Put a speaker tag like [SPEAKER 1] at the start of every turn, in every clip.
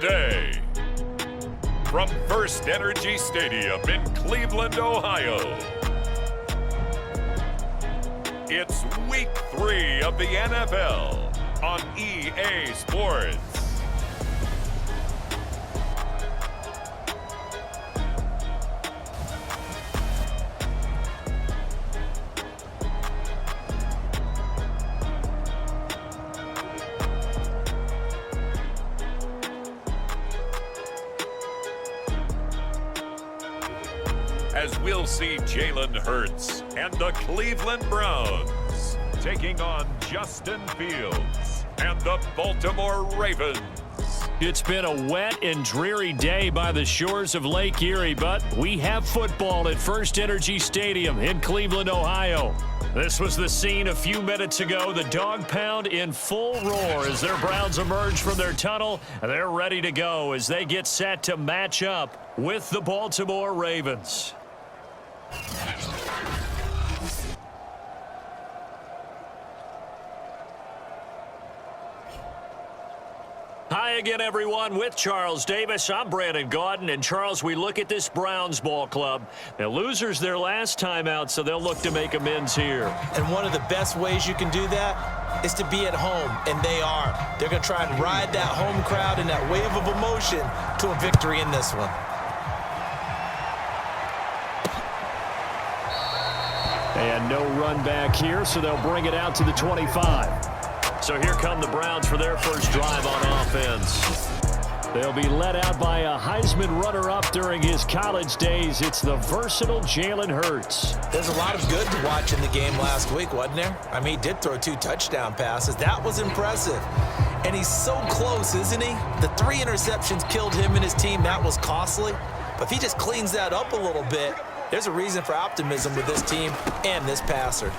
[SPEAKER 1] day. From First Energy Stadium in Cleveland, Ohio, it's Week 3 of the NFL on EA Sports. As we'll see Jalen Hurts and the Cleveland Browns taking on Justin Fields and the Baltimore Ravens.
[SPEAKER 2] It's been a wet and dreary day by the shores of Lake Erie, but we have football at First Energy Stadium in Cleveland, Ohio. This was the scene a few minutes ago. The dog pound in full roar as their Browns emerge from their tunnel. They're ready to go as they get set to match up with the Baltimore Ravens. Hi again, everyone. With Charles Davis, I'm Brandon Gaudin. And Charles, we look at this Browns ball club. Now, losers their last time out, so they'll look to make amends here.
[SPEAKER 3] And one of the best ways you can do that is to be at home, and they are. They're going to try and ride that home crowd and that wave of emotion to a victory in this one.
[SPEAKER 2] And no run back here, so they'll bring it out to the 25. So here come the Browns for their first drive on offense. They'll be led out by a Heisman runner-up during his college days. It's the versatile Jalen Hurts.
[SPEAKER 3] There's a lot of good to watch in the game last week, wasn't there? I mean, he did throw 2 touchdown passes. That was impressive. And he's so close, isn't he? The 3 interceptions killed him and his team. That was costly. But if he just cleans that up a little bit, there's a reason for optimism with this team and this passer.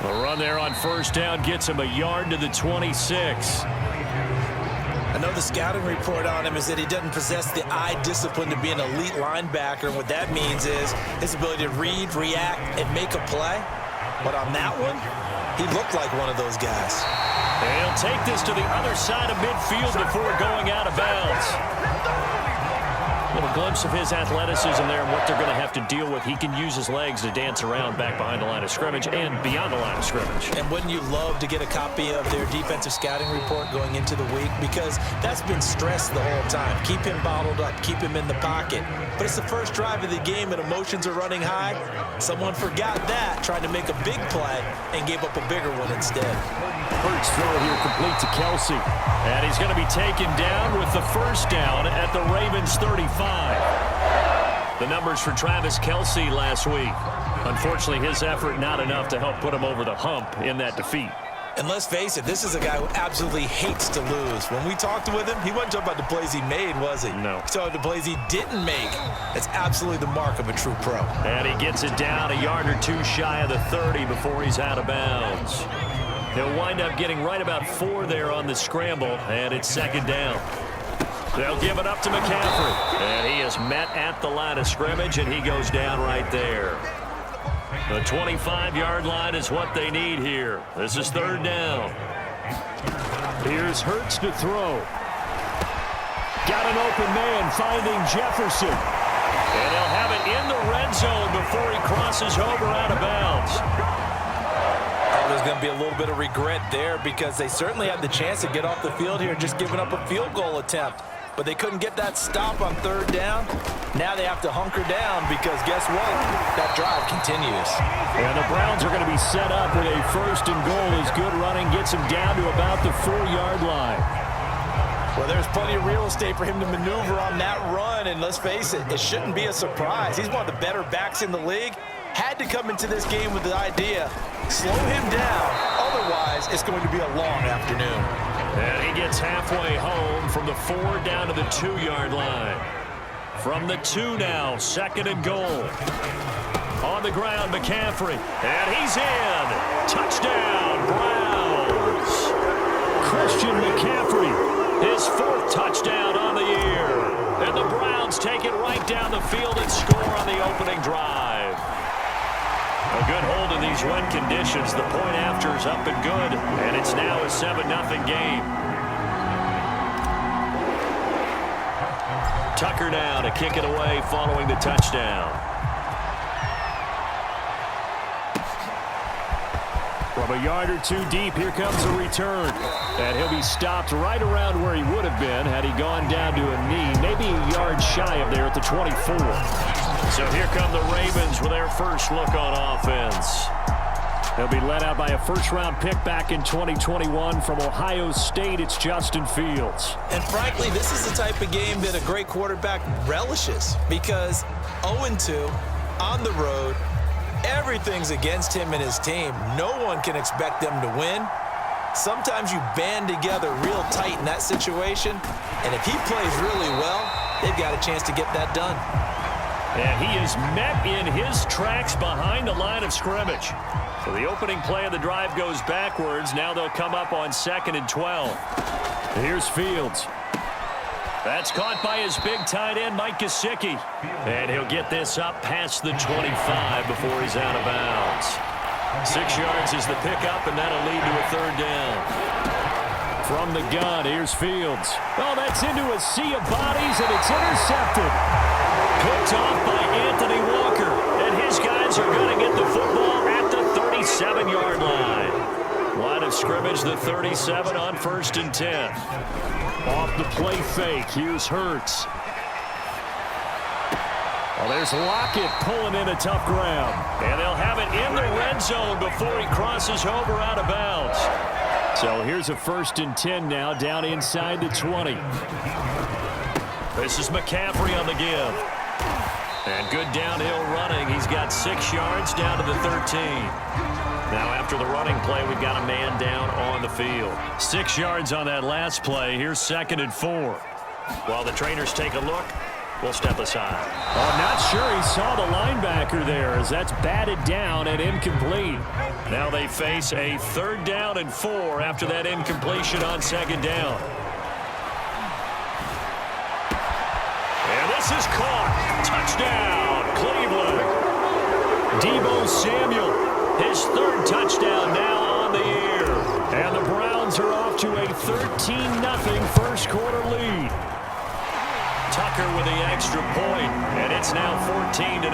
[SPEAKER 2] A run there on first down gets him a yard to the 26.
[SPEAKER 3] I know the scouting report on him is that he doesn't possess the eye discipline to be an elite linebacker. And what that means is his ability to read, react, and make a play. But on that one, he looked like one of those guys.
[SPEAKER 2] And he'll take this to the other side of midfield before going out of bounds. A little glimpse of his athleticism there and what they're going to have to deal with. He can use his legs to dance around back behind the line of scrimmage and beyond the line of scrimmage.
[SPEAKER 3] And wouldn't you love to get a copy of their defensive scouting report going into the week? Because that's been stressed the whole time. Keep him bottled up. Keep him in the pocket. But it's the first drive of the game and emotions are running high. Someone forgot that, tried to make a big play, and gave up a bigger one instead.
[SPEAKER 2] Hurts throw here complete to Kelsey. And he's going to be taken down with the first down at the Ravens 35. The numbers for Travis Kelsey last week. Unfortunately, his effort not enough to help put him over the hump in that defeat.
[SPEAKER 3] And let's face it, this is a guy who absolutely hates to lose. When we talked with him, he wasn't talking about the plays he made, was he?
[SPEAKER 2] No.
[SPEAKER 3] He talked about the plays he didn't make. That's absolutely the mark of a true pro.
[SPEAKER 2] And he gets it down a yard or 2 shy of the 30 before he's out of bounds. They'll wind up getting right about 4 there on the scramble, and it's second down. They'll give it up to McCaffrey. And he is met at the line of scrimmage, and he goes down right there. The 25-yard line is what they need here. This is third down. Here's Hurts to throw. Got an open man finding Jefferson. And he'll have it in the red zone before he crosses over out of bounds.
[SPEAKER 3] There's going to be a little bit of regret there because they certainly had the chance to get off the field here, just giving up a field goal attempt. But they couldn't get that stop on third down. Now they have to hunker down because guess what? That drive continues.
[SPEAKER 2] And the Browns are going to be set up with a first and goal as good running gets him down to about the 4-yard line.
[SPEAKER 3] Well, there's plenty of real estate for him to maneuver on that run, and let's face it, it shouldn't be a surprise. He's one of the better backs in the league. Had to come into this game with the idea, slow him down, otherwise it's going to be a long afternoon.
[SPEAKER 2] And he gets halfway home from the 4 down to the 2-yard line. From the 2 now, second and goal. On the ground, McCaffrey, and he's in. Touchdown, Browns. Christian McCaffrey, his 4th touchdown on the year. And the Browns take it right down the field and score on the opening drive. A good hold in these wet conditions. The point after is up and good, and it's now a 7-0 game. Tucker now to kick it away following the touchdown. From a yard or two deep, here comes a return. And he'll be stopped right around where he would have been had he gone down to a knee, maybe a yard shy of there at the 24. So here come the Ravens with their first look on offense. They'll be led out by a first-round pick back in 2021 from Ohio State. It's Justin Fields.
[SPEAKER 3] And frankly, this is the type of game that a great quarterback relishes because 0-2 on the road, everything's against him and his team. No one can expect them to win. Sometimes you band together real tight in that situation, and if he plays really well, they've got a chance to get that done.
[SPEAKER 2] And he is met in his tracks behind the line of scrimmage. So the opening play of the drive goes backwards. Now they'll come up on 2nd and 12. Here's Fields. That's caught by his big tight end, Mike Gesicki. And he'll get this up past the 25 before he's out of bounds. 6 yards is the pickup, and that'll lead to a 3rd down. From the gun, here's Fields. Oh, that's into a sea of bodies, and it's intercepted. Picked off by Anthony Walker, and his guys are going to get the football at the 37-yard line. Line of scrimmage, the 37 on 1st and 10. Off the play fake, here's Hurts. Well, there's Lockett pulling in a tough grab. And they'll have it in the red zone before he crosses over out of bounds. So here's a 1st and 10 now, down inside the 20. This is McCaffrey on the give. And good downhill running. He's got 6 yards down to the 13. Now after the running play, we've got a man down on the field. 6 yards on that last play. Here's 2nd and 4. While the trainers take a look, we'll step aside. Oh, I'm not sure he saw the linebacker there as that's batted down and incomplete. Now they face a 3rd down and 4 after that incompletion on 2nd down. And this is caught. Touchdown, Cleveland. Deebo Samuel, his 3rd touchdown now on the year. And the Browns are off to a 13-0 first quarter lead. Tucker with the extra point, and it's now 14-0.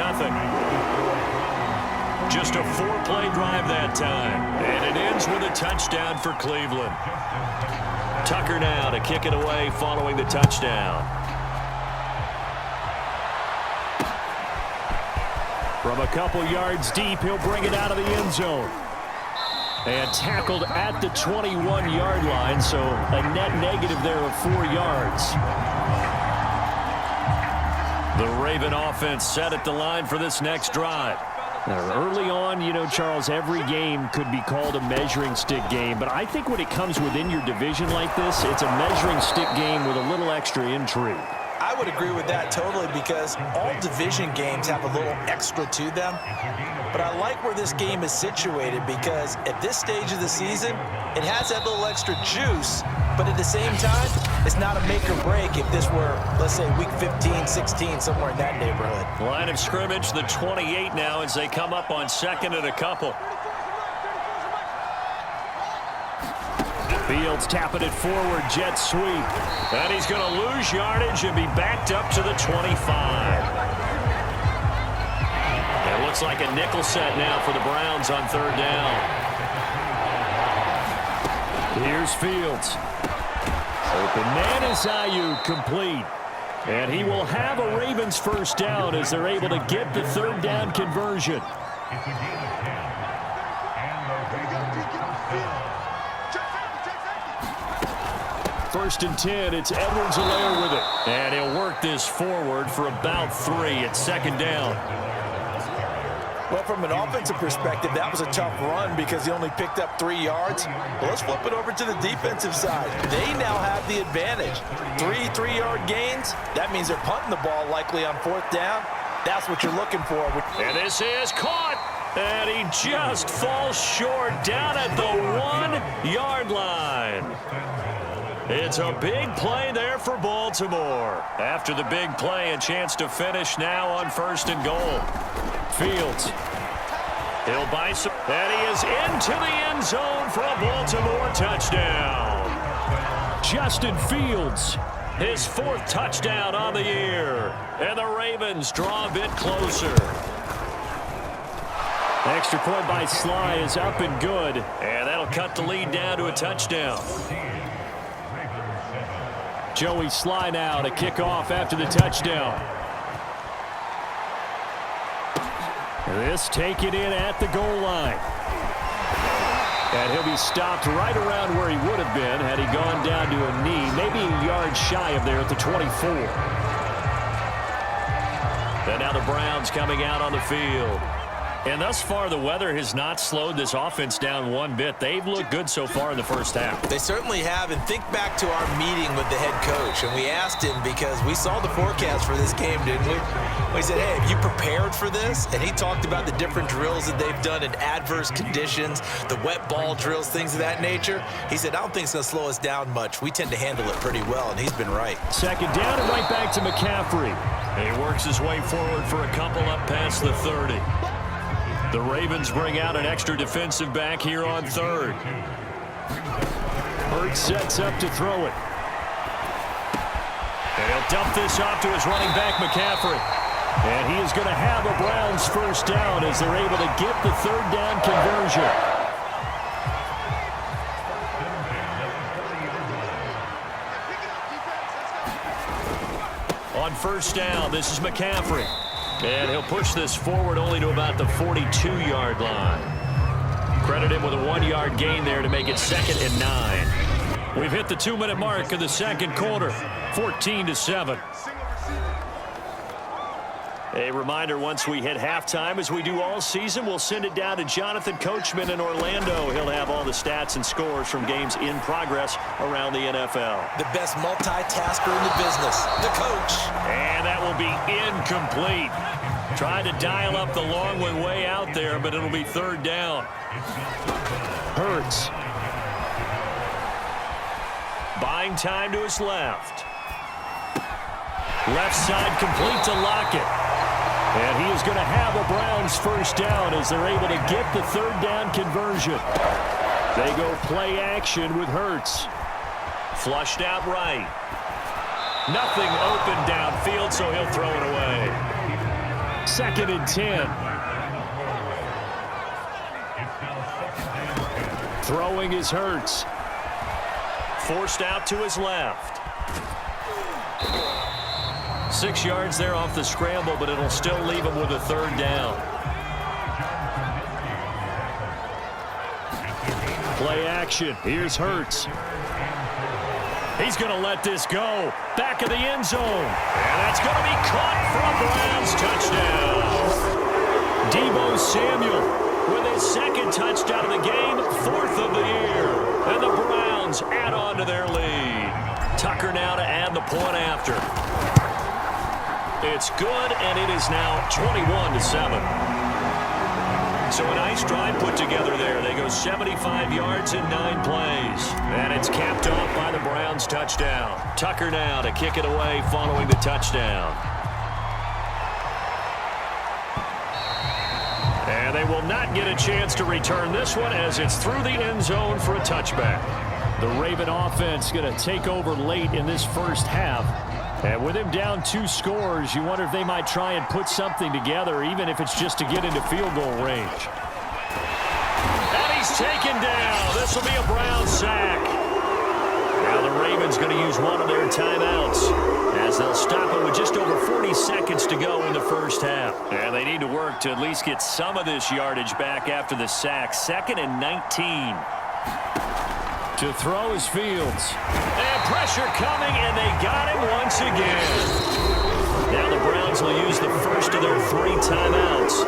[SPEAKER 2] Just a 4-play drive that time, and it ends with a touchdown for Cleveland. Tucker now to kick it away following the touchdown. From a couple yards deep, he'll bring it out of the end zone. And tackled at the 21-yard line, so a net negative there of 4 yards. The Raven offense set at the line for this next drive. Now, early on, you know, Charles, every game could be called a measuring stick game, but I think when it comes within your division like this, it's a measuring stick game with a little extra intrigue.
[SPEAKER 3] I would agree with that totally because all division games have a little extra to them. But I like where this game is situated because at this stage of the season, it has that little extra juice, but at the same time, it's not a make or break if this were, let's say, week 15, 16, somewhere in that neighborhood.
[SPEAKER 2] Line of scrimmage, the 28 now as they come up on 2nd and a couple. Fields tapping it forward, jet sweep. And he's going to lose yardage and be backed up to the 25. It looks like a nickel set now for the Browns on 3rd down. Here's Fields. Open man is Ayuk, complete. And he will have a Ravens first down as they're able to get the 3rd down conversion. 1st and 10, it's Edwards-Helaire with it. And he'll work this forward for about 3 at 2nd down.
[SPEAKER 3] Well, from an offensive perspective, that was a tough run because he only picked up 3 yards. Well, let's flip it over to the defensive side. They now have the advantage. 3 3-yard gains. That means they're punting the ball likely on 4th down. That's what you're looking for.
[SPEAKER 2] And this is caught. And he just falls short down at the 1-yard line. It's a big play there for Baltimore. After the big play, a chance to finish now on 1st and goal. Fields. He'll buy some. And he is into the end zone for a Baltimore touchdown. Justin Fields His 4th touchdown on the year. And the Ravens draw a bit closer. Extra point by Sly is up and good. And that'll cut the lead down to a touchdown. Joey Sly now to kick off after the touchdown. This taken in at the goal line. And he'll be stopped right around where he would have been had he gone down to a knee, maybe a yard shy of there at the 24. And now the Browns coming out on the field. And thus far, the weather has not slowed this offense down one bit. They've looked good so far in the first half.
[SPEAKER 3] They certainly have. And think back to our meeting with the head coach. And we asked him because we saw the forecast for this game, didn't we? We said, hey, have you prepared for this? And he talked about the different drills that they've done in adverse conditions, the wet ball drills, things of that nature. He said, I don't think it's going to slow us down much. We tend to handle it pretty well, and he's been right.
[SPEAKER 2] Second down and right back to McCaffrey. He works his way forward for a couple up past the 30. The Ravens bring out an extra defensive back here on 3rd. Hurts sets up to throw it. And he'll dump this off to his running back, McCaffrey. And he is going to have a Browns first down as they're able to get the 3rd down conversion. On first down, this is McCaffrey. And he'll push this forward only to about the 42-yard line. Credit him with a 1-yard gain there to make it 2nd and 9. We've hit the 2-minute mark of the second quarter, 14-7. A reminder, once we hit halftime, as we do all season, we'll send it down to Jonathan Coachman in Orlando. He'll have all the stats and scores from games in progress around the NFL.
[SPEAKER 3] The best multitasker in the business, the coach.
[SPEAKER 2] And that will be incomplete. Tried to dial up the long one way out there, but it'll be 3rd down. Hurts. Buying time to his left. Left side complete to Lockett. And he is going to have a Browns first down as they're able to get the 3rd down conversion. They go play action with Hurts. Flushed out right. Nothing open downfield, so he'll throw it away. 2nd and 10. Throwing is Hurts. Forced out to his left. 6 yards there off the scramble, but it'll still leave him with a 3rd down. Play action. Here's Hurts. He's going to let this go. Back of the end zone. And that's going to be caught for a Browns touchdown. Deebo Samuel with his 2nd touchdown of the game, 4th of the year. And the Browns add on to their lead. Tucker now to add the point after. It's good, and it is now 21-7. So a nice drive put together there. They go 75 yards in 9 plays. And it's capped off by the Browns touchdown. Tucker now to kick it away following the touchdown. And they will not get a chance to return this one as it's through the end zone for a touchback. The Raven offense going to take over late in this first half. And with him down 2 scores, you wonder if they might try and put something together, even if it's just to get into field goal range. And he's taken down. This will be a Brown sack. Now the Ravens going to use one of their timeouts as they'll stop it with just over 40 seconds to go in the first half. And they need to work to at least get some of this yardage back after the sack. 2nd and 19. To throw is Fields. And pressure coming, and they got him once again. Now the Browns will use the first of their 3 timeouts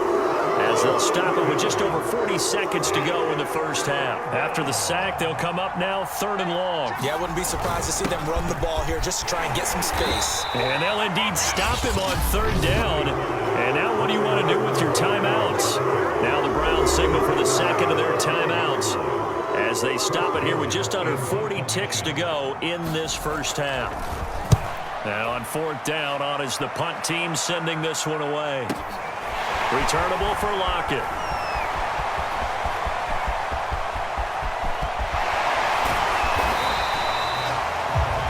[SPEAKER 2] as they'll stop it with just over 40 seconds to go in the first half. After the sack, they'll come up now 3rd and long.
[SPEAKER 3] Yeah, I wouldn't be surprised to see them run the ball here just to try and get some space.
[SPEAKER 2] And they'll indeed stop him on 3rd down. And now what do you want to do with your timeouts? Now the Browns signal for the 2nd of their timeouts as they stop it here with just under 40 ticks to go in this first half. And on 4th down, on is the punt team sending this one away. Returnable for Lockett.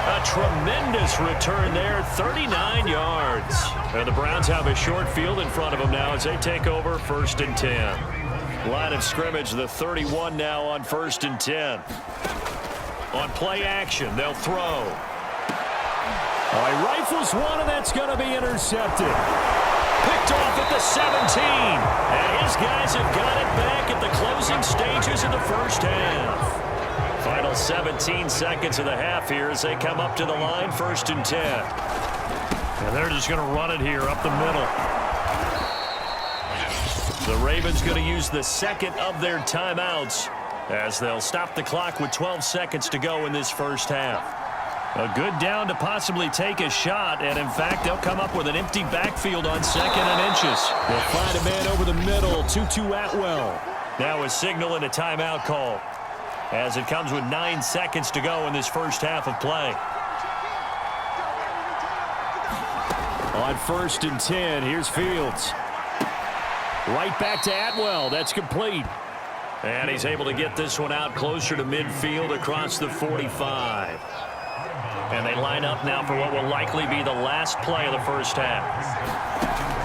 [SPEAKER 2] A tremendous return there, 39 yards. And the Browns have a short field in front of them now as they take over 1st and 10. Line of scrimmage, the 31 now on 1st and 10. On play action, they'll throw. Oh, he rifles one, and that's going to be intercepted. Picked off at the 17. And his guys have got it back at the closing stages of the first half. Final 17 seconds of the half here as they come up to the line, 1st and 10. And they're just going to run it here up the middle. The Ravens going to use the second of their timeouts as they'll stop the clock with 12 seconds to go in this first half. A good down to possibly take a shot, and in fact, they'll come up with an empty backfield on 2nd and inches. They'll find a man over the middle, 2-2 Atwell. Now a signal and a timeout call as it comes with 9 seconds to go in this first half of play. On 1st and 10, here's Fields. Right back to Atwell. That's complete. And he's able to get this one out closer to midfield across the 45. And they line up now for what will likely be the last play of the first half.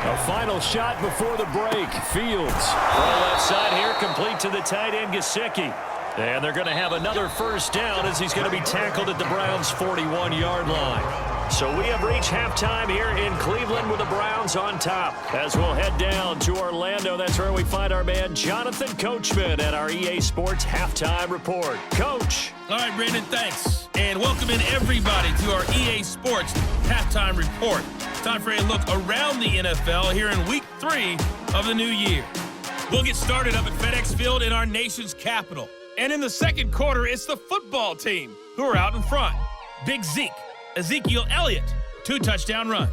[SPEAKER 2] A final shot before the break. Fields. Throw left side here, complete to the tight end, Gesicki. And they're going to have another first down as he's going to be tackled at the Browns' 41-yard line. So we have reached halftime here in Cleveland with the Browns on top. As we'll head down to Orlando, that's where we find our man Jonathan Coachman at our EA Sports Halftime Report. Coach.
[SPEAKER 4] All right, Brandon, thanks. And welcome in everybody to our EA Sports Halftime Report. Time for a look around the NFL here in Week 3 of the new year. We'll get started up at FedEx Field in our nation's capital. And in the second quarter, it's the football team who are out in front. Big Zeke. Ezekiel Elliott, 2 touchdown runs.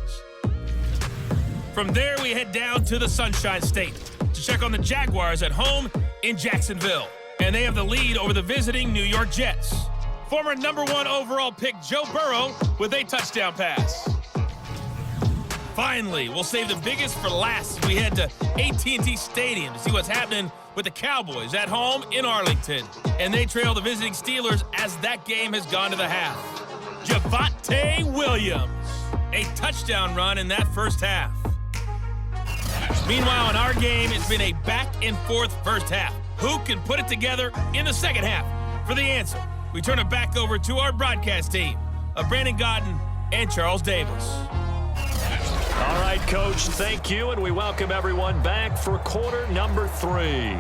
[SPEAKER 4] From there, we head down to the Sunshine State to check on the Jaguars at home in Jacksonville. And they have the lead over the visiting New York Jets. Former #1 overall pick Joe Burrow with a touchdown pass. Finally, we'll save the biggest for last as we head to AT&T Stadium to see what's happening with the Cowboys at home in Arlington. And they trail the visiting Steelers as that game has gone to the half. Javonte Williams, a touchdown run in that first half. Meanwhile, in our game, it's been a back-and-forth first half. Who can put it together in the second half? For the answer, we turn it back over to our broadcast team of Brandon Godden and Charles Davis.
[SPEAKER 2] All right, Coach, thank you, and we welcome everyone back for quarter number 3.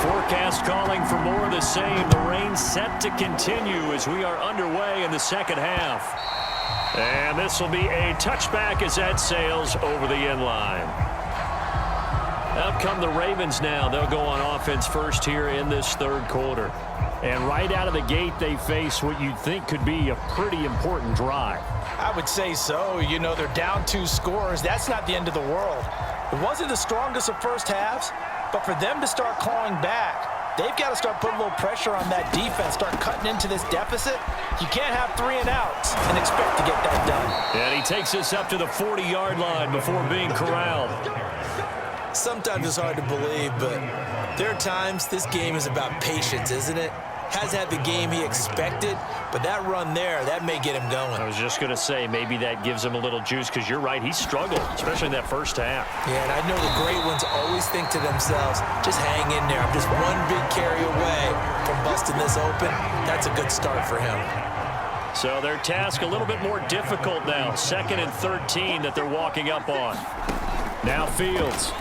[SPEAKER 2] Forecast calling for more of the same. The rain set to continue as we are underway in the second half. And this will be a touchback as that sails over the end line. Out come the Ravens now. They'll go on offense first here in this third quarter. And right out of the gate, they face what you'd think could be a pretty important drive.
[SPEAKER 3] I would say so. You know, they're down 2 scores. That's not the end of the world. It wasn't the strongest of first halves, but for them to start clawing back, they've got to start putting a little pressure on that defense, start cutting into this deficit. You can't have 3 and outs and expect to get that done.
[SPEAKER 2] And he takes us up to the 40-yard line before being corralled.
[SPEAKER 3] Sometimes it's hard to believe, but there are times this game is about patience, isn't it? Has had the game he expected, but that run there, that may get him going.
[SPEAKER 2] I was just going to say, maybe that gives him a little juice, because you're right, he struggled, especially in that first half.
[SPEAKER 3] Yeah, and I know the great ones always think to themselves, just hang in there. I'm just one big carry away from busting this open. That's a good start for him.
[SPEAKER 2] So their task a little bit more difficult now. 2nd and 13 that they're walking up on. Now Fields.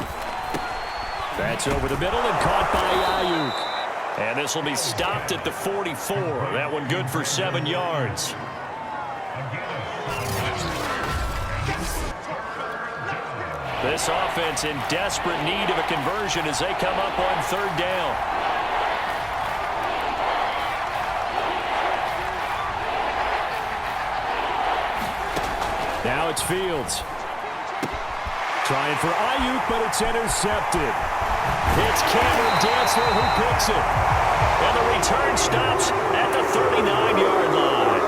[SPEAKER 2] That's over the middle and caught by Ayuk. And this will be stopped at the 44. That one good for 7 yards. This offense in desperate need of a conversion as they come up on 3rd down. Now it's Fields. Trying for Ayuk, but it's intercepted. It's Cameron Dantzler who picks it. And the return stops at the 39-yard line.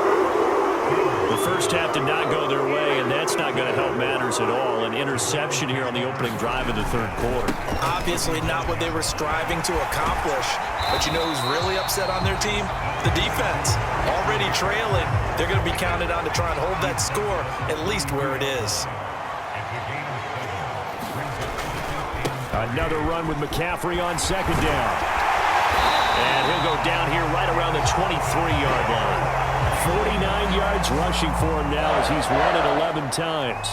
[SPEAKER 2] The The first half did not go their way, and that's not going to help matters at all. An interception here on the opening drive of the third quarter.
[SPEAKER 3] Obviously not what they were striving to accomplish. But you know who's really upset on their team? The defense. Already trailing. They're going to be counted on to try and hold that score at least where it is.
[SPEAKER 2] Another run with McCaffrey on second down. And he'll go down here right around the 23-yard line. 49 yards rushing for him now as he's run it 11 times.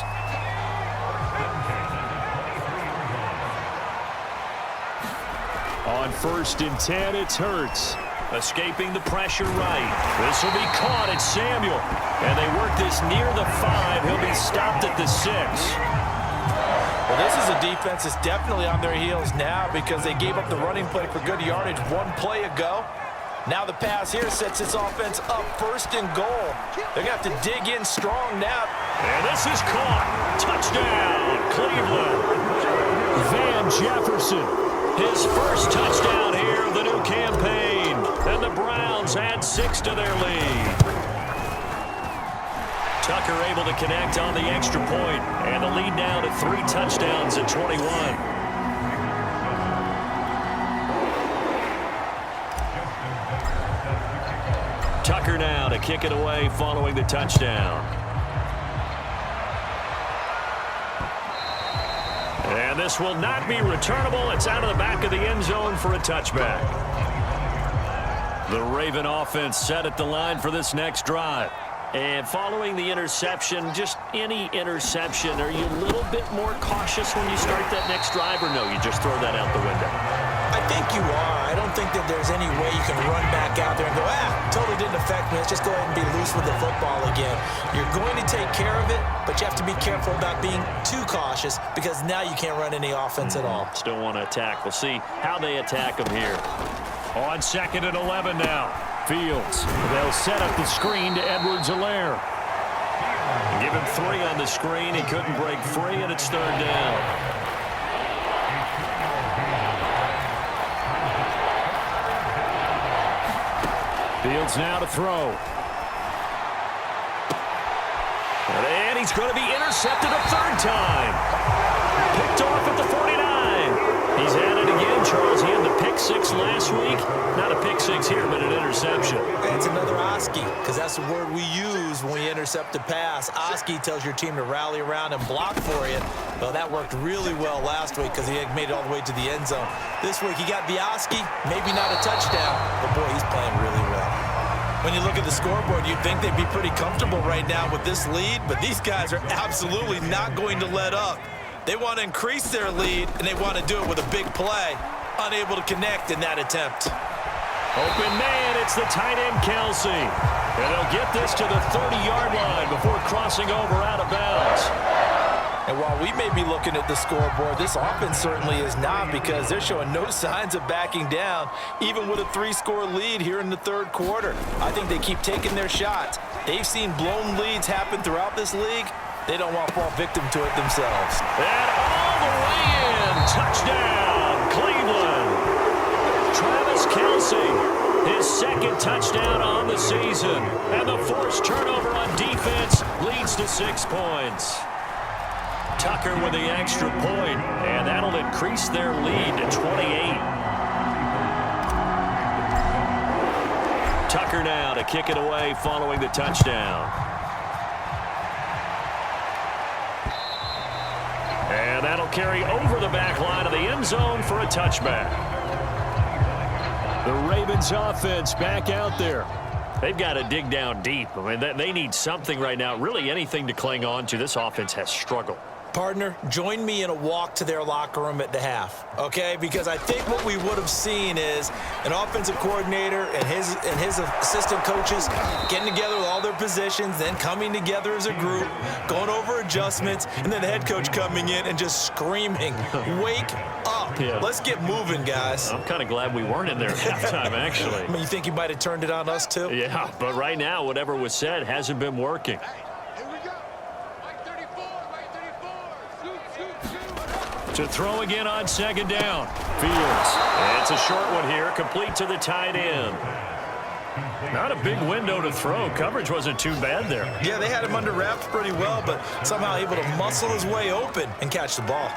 [SPEAKER 2] On 1st and 10, it's Hurts. Escaping the pressure right. This will be caught at Samuel. And they work this near the 5. He'll be stopped at the 6.
[SPEAKER 3] Well, this is a defense that's definitely on their heels now because they gave up the running play for good yardage one play ago. Now the pass here sets this offense up 1st and goal. They're going to have to dig in strong now.
[SPEAKER 2] And this is caught. Touchdown, Cleveland. Van Jefferson, his first touchdown here of the new campaign. And the Browns add 6 to their lead. Tucker able to connect on the extra point, and the lead now to 3 touchdowns at 21. Tucker now to kick it away following the touchdown. And this will not be returnable. It's out of the back of the end zone for a touchback. The Raven offense set at the line for this next drive. And following the interception, just any interception, are you a little bit more cautious when you start that next drive, or no, you just throw that out the window?
[SPEAKER 3] I think you are. I don't think that there's any way you can run back out there and go, totally didn't affect me. Let's just go ahead and be loose with the football again. You're going to take care of it, but you have to be careful about being too cautious because now you can't run any offense at all.
[SPEAKER 2] Still want to attack. We'll see how they attack them here. On 2nd and 11 now. Fields. They'll set up the screen to Edwards-Helaire. Give him 3 on the screen. He couldn't break free, and it's 3rd down. Fields now to throw. And he's going to be intercepted a 3rd time. Picked off at the 49. He's at it again, Charles. He had the pick-6 last week. Not a pick-6 here, but an interception.
[SPEAKER 3] It's another Oski, because that's the word we use when we intercept a pass. Oski tells your team to rally around and block for you. Well, that worked really well last week because he had made it all the way to the end zone. This week, he got the Oski, maybe not a touchdown, but boy, he's playing really well. When you look at the scoreboard, you'd think they'd be pretty comfortable right now with this lead, but these guys are absolutely not going to let up. They want to increase their lead, and they want to do it with a big play. Unable to connect in that attempt.
[SPEAKER 2] Open man, it's the tight end, Kelsey. And they'll get this to the 30-yard line before crossing over out of bounds.
[SPEAKER 3] And while we may be looking at the scoreboard, this offense certainly is not because they're showing no signs of backing down, even with a 3-score lead here in the 3rd quarter. I think they keep taking their shots. They've seen blown leads happen throughout this league. They don't want to fall victim to it themselves.
[SPEAKER 2] And all the way in. Touchdown, Cleveland. Travis Kelsey, his 2nd touchdown on the season. And the forced turnover on defense leads to 6 points. Tucker with the extra point, and that'll increase their lead to 28. Tucker now to kick it away following the touchdown. And that'll carry over the back line of the end zone for a touchback. The Ravens offense back out there. They've got to dig down deep. I mean, they need something right now, really anything to cling on to. This offense has struggled.
[SPEAKER 3] Partner, join me in a walk to their locker room at the half, okay? Because I think what we would have seen is an offensive coordinator and his assistant coaches getting together with all their positions, then coming together as a group, going over adjustments, and then the head coach coming in and just screaming, wake up. Yeah. Let's get moving, guys.
[SPEAKER 2] I'm kind of glad we weren't in there at halftime, actually.
[SPEAKER 3] I mean, you think he might have turned it on us, too?
[SPEAKER 2] Yeah, but right now, whatever was said hasn't been working. To throw again on 2nd down. Fields. And it's a short one here, complete to the tight end. Not a big window to throw. Coverage wasn't too bad there.
[SPEAKER 3] Yeah, they had him under wraps pretty well, but somehow able to muscle his way open and catch the ball.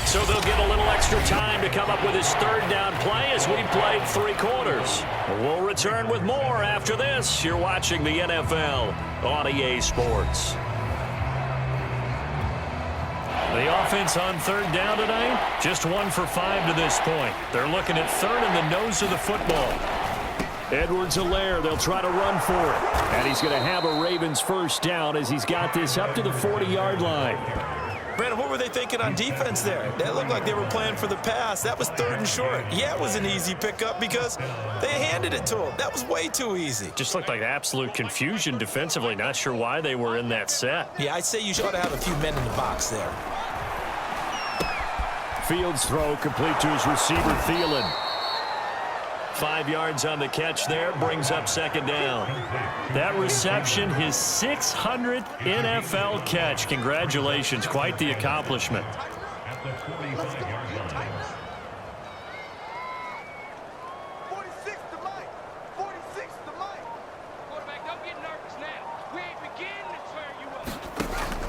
[SPEAKER 2] So they'll get a little extra time to come up with his third down play as we've played 3 quarters. We'll return with more after this. You're watching the NFL on EA Sports. The offense on third down tonight, just 1 for 5 to this point. They're looking at third in the nose of the football. Edwards-Helaire, they'll try to run for it. And he's going to have a Ravens first down as he's got this up to the 40-yard line.
[SPEAKER 3] Brandon, what were they thinking on defense there? That looked like they were playing for the pass. That was 3rd and short. Yeah, it was an easy pickup because they handed it to him. That was way too easy.
[SPEAKER 2] Just looked like absolute confusion defensively. Not sure why they were in that set.
[SPEAKER 3] Yeah, I'd say you ought to have a few men in the box there.
[SPEAKER 2] Fields throw complete to his receiver, Thielen. 5 yards on the catch there, brings up second down. That reception, his 600th NFL catch. Congratulations, quite the accomplishment.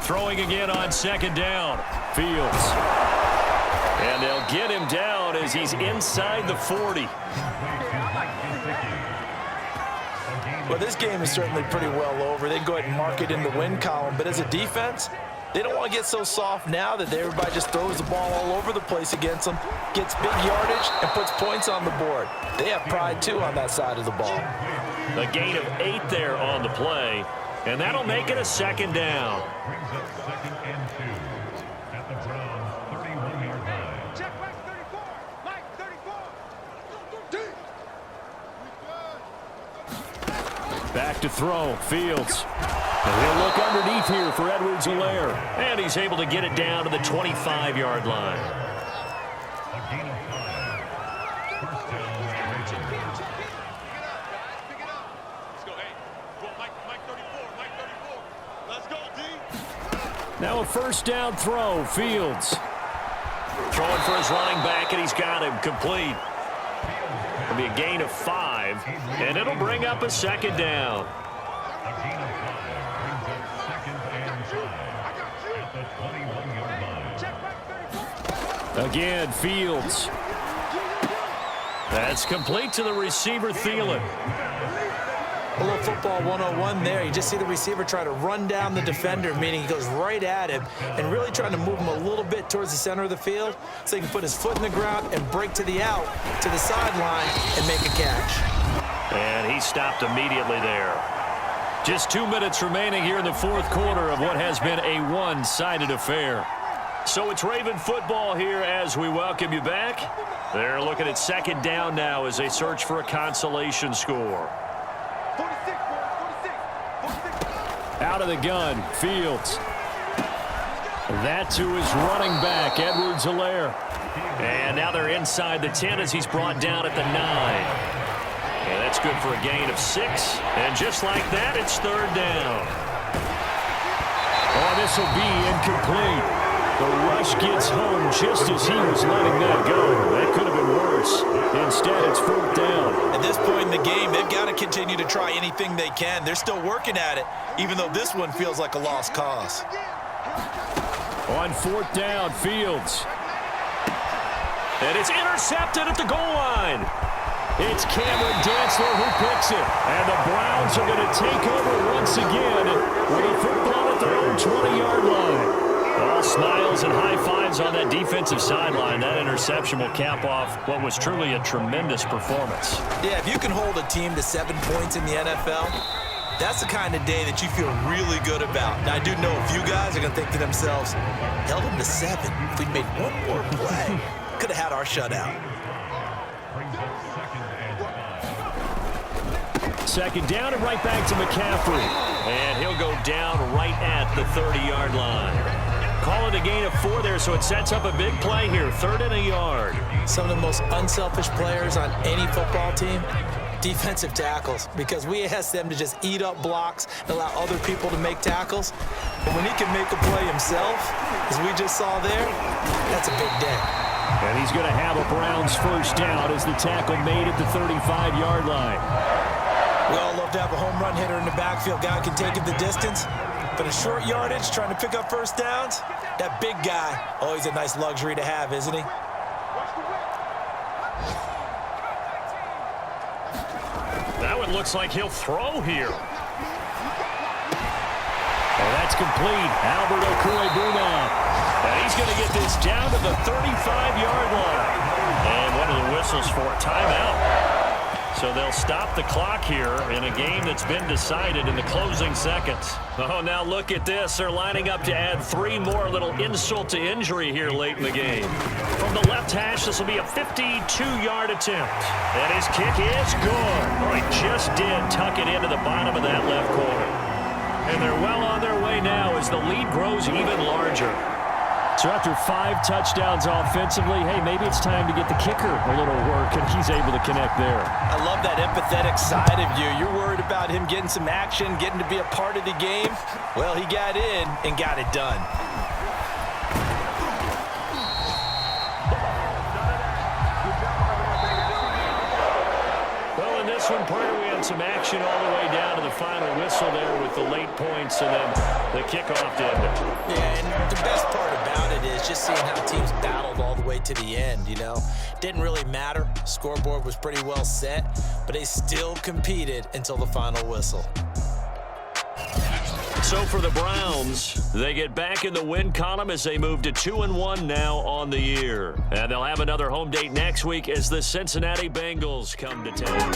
[SPEAKER 2] Throwing again on second down, Fields. And they'll get him down as he's inside the 40.
[SPEAKER 3] Well, this game is certainly pretty well over. They go ahead and mark it in the win column. But as a defense, they don't want to get so soft now that everybody just throws the ball all over the place against them, gets big yardage, and puts points on the board. They have pride, too, on that side of the ball.
[SPEAKER 2] A gain of 8 there on the play, and that'll make it a second down. Back to throw, Fields. And he'll look underneath here for Edwards-Helaire. And he's able to get it down to the 25-yard line. Now a first down throw, Fields. Throwing for his running back, and he's got him complete. It'll be a gain of 5, and it'll bring up a second down. Again, Fields. That's complete to the receiver, Thielen.
[SPEAKER 3] A little football 101 there. You just see the receiver try to run down the defender, meaning he goes right at him and really trying to move him a little bit towards the center of the field so he can put his foot in the ground and break to the out, to the sideline, and make a catch.
[SPEAKER 2] And he stopped immediately there. Just 2 minutes remaining here in the 4th quarter of what has been a one-sided affair. So it's Raven football here as we welcome you back. They're looking at second down now as they search for a consolation score. Out of the gun, Fields. That to his running back, Edwards-Helaire. And now they're inside the 10 as he's brought down at the 9. And that's good for a gain of 6. And just like that, it's third down. Oh, this will be incomplete. The rush gets home just as he was letting that go. That could have been worse. Instead, it's 4th down.
[SPEAKER 3] At this point in the game, they've got to continue to try anything they can. They're still working at it, even though this one feels like a lost cause.
[SPEAKER 2] On 4th down, Fields. And it's intercepted at the goal line. It's Cameron Dantzler who picks it. And the Browns are going to take over once again with a football at their own 20-yard line. All smiles and high fives on that defensive sideline. That interception will cap off what was truly a tremendous performance.
[SPEAKER 3] Yeah, if you can hold a team to 7 points in the NFL, that's the kind of day that you feel really good about. Now, I do know a few guys are going to think to themselves, held them to 7. If we'd made one more play, could have had our shutout.
[SPEAKER 2] Second down and right back to McCaffrey. And he'll go down right at the 30-yard line. Call it a gain of 4 there, so it sets up a big play here. 3rd and a yard.
[SPEAKER 3] Some of the most unselfish players on any football team, Defensive tackles, because we asked them to just eat up blocks and allow other people to make tackles. But when he can make a play himself, as we just saw there, that's a big day.
[SPEAKER 2] And he's going to have a Browns first down as the tackle made at the 35-yard line.
[SPEAKER 3] We all love to have a home run hitter in the backfield. Guy can take it the distance. But a short yardage, trying to pick up first downs, that big guy, always a nice luxury to have, isn't he?
[SPEAKER 2] That one looks like he'll throw here. And that's complete. Albert Okwuegbunam. And he's going to get this down to the 35-yard line. And one of the whistles for a timeout. So they'll stop the clock here in a game that's been decided in the closing seconds. Oh, now look at this. They're lining up to add 3 more, little insult to injury here late in the game. From the left hash, this will be a 52-yard attempt. And his kick is good. Oh, he just did tuck it into the bottom of that left corner. And they're well on their way now as the lead grows even larger. So after 5 touchdowns offensively, hey, maybe it's time to get the kicker a little work, and he's able to connect there.
[SPEAKER 3] I love that empathetic side of you. You're worried about him getting some action, getting to be a part of the game. Well, he got in and got it done.
[SPEAKER 2] Well, in this one, Parker, we had some action all the way down to the final whistle there with the late points and then the kickoff to end it.
[SPEAKER 3] Yeah, and the best part about it is just seeing how teams battled all the way to the end, you know. Didn't really matter. Scoreboard was pretty well set, but they still competed until the final whistle.
[SPEAKER 2] So for the Browns, they get back in the win column as they move to 2-1 now on the year. And they'll have another home date next week as the Cincinnati Bengals come to town.